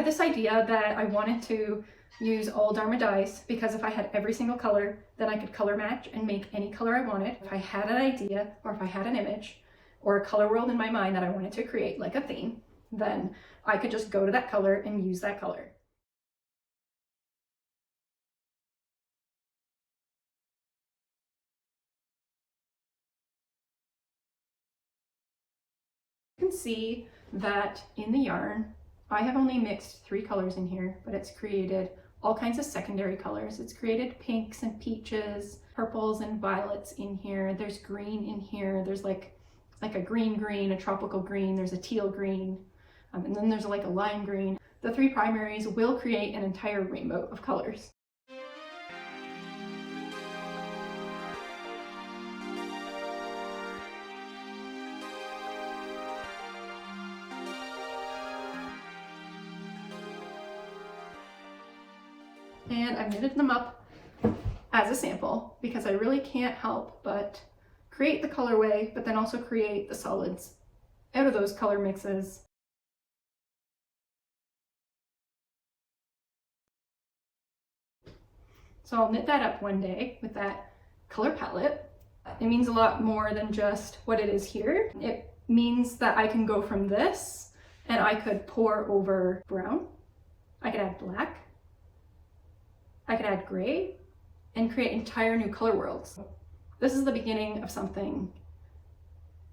had this idea that I wanted to use all Dharma dyes because if I had every single color, then I could color match and make any color I wanted. If I had an idea or if I had an image or a color world in my mind that I wanted to create, like a theme, then I could just go to that color and use that color. You can see that in the yarn, I have only mixed 3 colors in here, but it's created all kinds of secondary colors. It's created pinks and peaches, purples and violets in here. There's green in here. There's like a green, a tropical green. There's a teal green, and then there's like a lime green. The 3 primaries will create an entire rainbow of colors. And I've knitted them up as a sample because I really can't help but create the colorway, but then also create the solids out of those color mixes. So I'll knit that up one day with that color palette. It means a lot more than just what it is here. It means that I can go from this and I could pour over brown. I could add black. I could add gray and create entire new color worlds. This is the beginning of something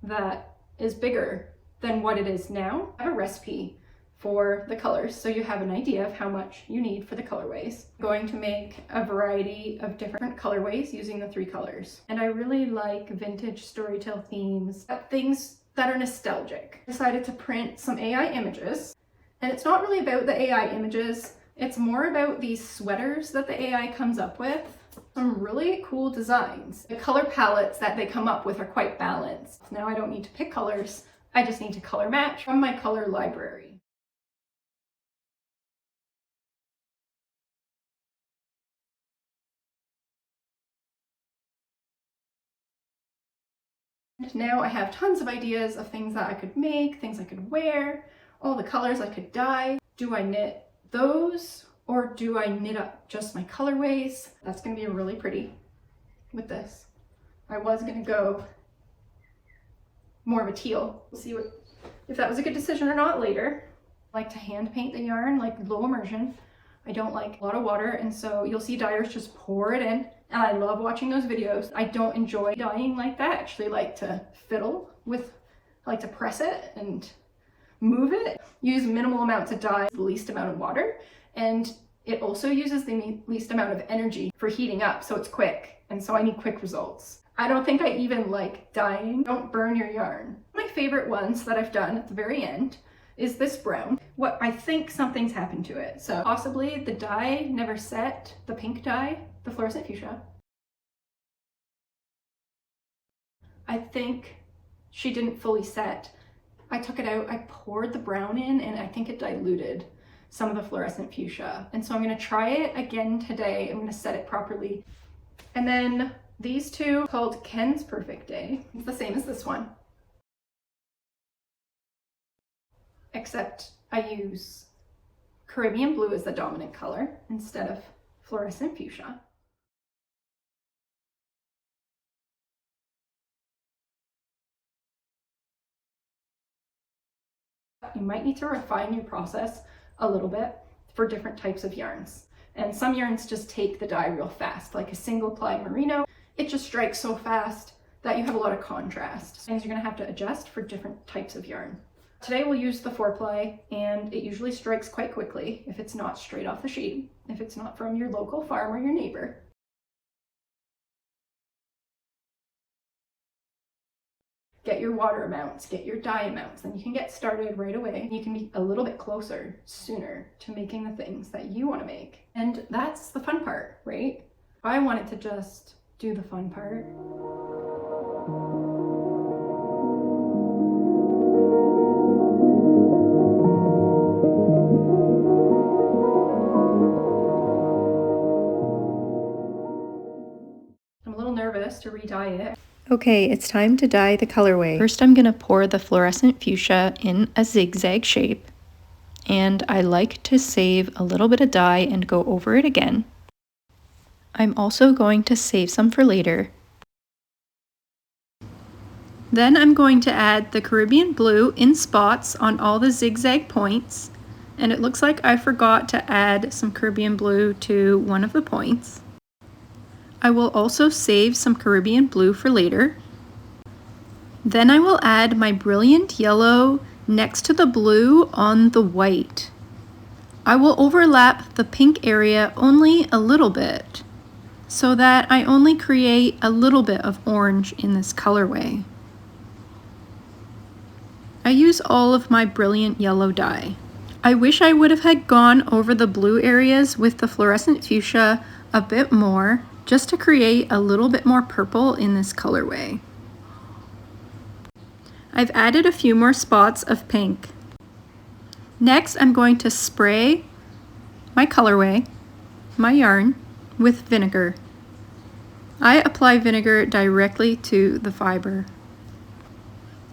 that is bigger than what it is now. I have a recipe for the colors, so you have an idea of how much you need for the colorways. I'm going to make a variety of different colorways using the 3 colors. And I really like vintage storytell themes, things that are nostalgic. I decided to print some AI images, and it's not really about the AI images. It's more about these sweaters that the AI comes up with. Some really cool designs. The color palettes that they come up with are quite balanced. Now I don't need to pick colors, I just need to color match from my color library. And now I have tons of ideas of things that I could make, things I could wear, all the colors I could dye. Do I knit those or do I knit up just my colorways? That's going to be really pretty with this. I was going to go more of a teal. We'll see if that was a good decision or not later. I like to hand paint the yarn, like low immersion. I don't like a lot of water, and so you'll see dyers just pour it in, and I love watching those videos. I don't enjoy dyeing like that. I actually like to fiddle with, I like to press it and move it. Use minimal amounts of dye, the least amount of water, and it also uses the least amount of energy for heating up, so it's quick, and so I need quick results. I don't think I even like dyeing. Don't burn your yarn. My favorite ones that I've done at the very end is this brown. What I think something's happened to it. So possibly the dye never set, the pink dye, the fluorescent fuchsia. I think she didn't fully set. I took it out, I poured the brown in, and I think it diluted some of the fluorescent fuchsia. And so I'm gonna try it again today. I'm gonna set it properly. And then these 2 called Ken's Perfect Day. It's the same as this one, except I use Caribbean blue as the dominant color instead of fluorescent fuchsia. You might need to refine your process a little bit for different types of yarns. And some yarns just take the dye real fast, like a single ply merino. It just strikes so fast that you have a lot of contrast. Things you're gonna have to adjust for different types of yarn. Today we'll use the 4-ply, and it usually strikes quite quickly if it's not straight off the sheet, if it's not from your local farm or your neighbor. Get your water amounts, get your dye amounts, then you can get started right away. You can be a little bit closer sooner to making the things that you want to make. And that's the fun part, right? I wanted to just do the fun part. I'm a little nervous to re-dye it. Okay, it's time to dye the colorway. First, I'm going to pour the fluorescent fuchsia in a zigzag shape. and I like to save a little bit of dye and go over it again. I'm also going to save some for later. Then I'm going to add the Caribbean blue in spots on all the zigzag points, and it looks like I forgot to add some Caribbean blue to one of the points. I will also save some Caribbean blue for later. Then I will add my brilliant yellow next to the blue on the white. I will overlap the pink area only a little bit, so that I only create a little bit of orange in this colorway. I use all of my brilliant yellow dye. I wish I would have had gone over the blue areas with the fluorescent fuchsia a bit more, just to create a little bit more purple in this colorway. I've added a few more spots of pink. Next, I'm going to spray my colorway, my yarn, with vinegar. I apply vinegar directly to the fiber.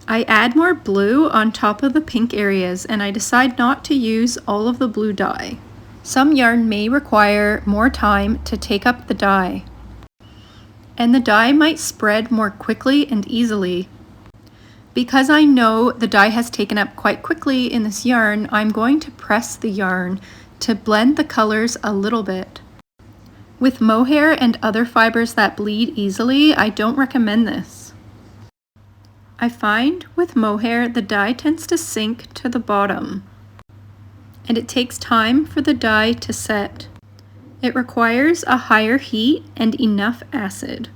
I add more blue on top of the pink areas, and I decide not to use all of the blue dye. Some yarn may require more time to take up the dye, and the dye might spread more quickly and easily. Because I know the dye has taken up quite quickly in this yarn, I'm going to press the yarn to blend the colors a little bit. With mohair and other fibers that bleed easily, I don't recommend this. I find with mohair the dye tends to sink to the bottom, and it takes time for the dye to set. It requires a higher heat and enough acid.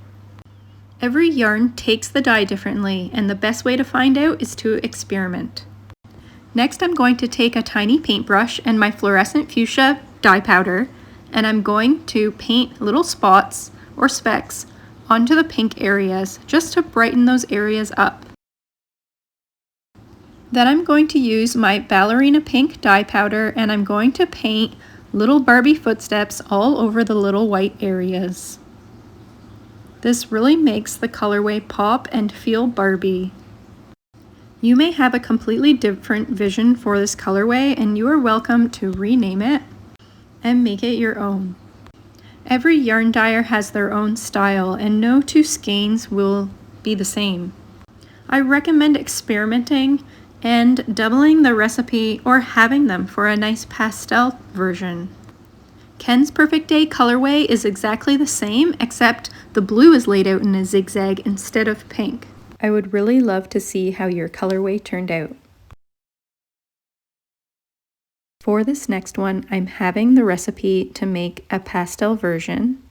Every yarn takes the dye differently, and the best way to find out is to experiment. Next, I'm going to take a tiny paintbrush and my fluorescent fuchsia dye powder, and I'm going to paint little spots or specks onto the pink areas just to brighten those areas up. Then I'm going to use my ballerina pink dye powder, and I'm going to paint little Barbie footsteps all over the little white areas. This really makes the colorway pop and feel Barbie. You may have a completely different vision for this colorway, and you are welcome to rename it and make it your own. Every yarn dyer has their own style, and no two skeins will be the same. I recommend experimenting and doubling the recipe or having them for a nice pastel version. Ken's Perfect Day colorway is exactly the same, except the blue is laid out in a zigzag instead of pink. I would really love to see how your colorway turned out. For this next one, I'm having the recipe to make a pastel version.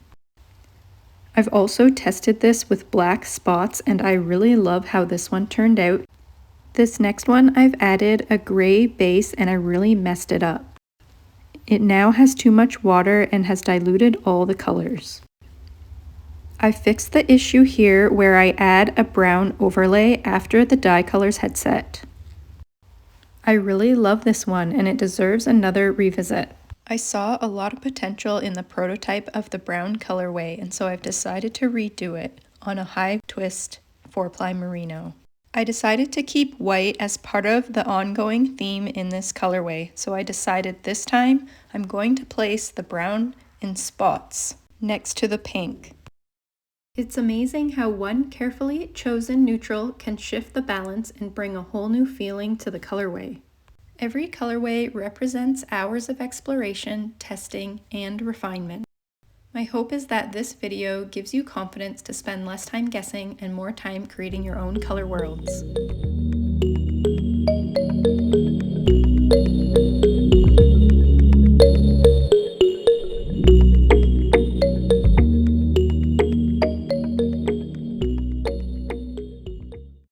I've also tested this with black spots, and I really love how this one turned out. This next one, I've added a gray base and I really messed it up. It now has too much water and has diluted all the colors. I fixed the issue here where I add a brown overlay after the dye colors had set. I really love this one, and it deserves another revisit. I saw a lot of potential in the prototype of the brown colorway, and so I've decided to redo it on a high twist 4-ply merino. I decided to keep white as part of the ongoing theme in this colorway, so I decided this time I'm going to place the brown in spots next to the pink. It's amazing how one carefully chosen neutral can shift the balance and bring a whole new feeling to the colorway. Every colorway represents hours of exploration, testing, and refinement. My hope is that this video gives you confidence to spend less time guessing and more time creating your own color worlds.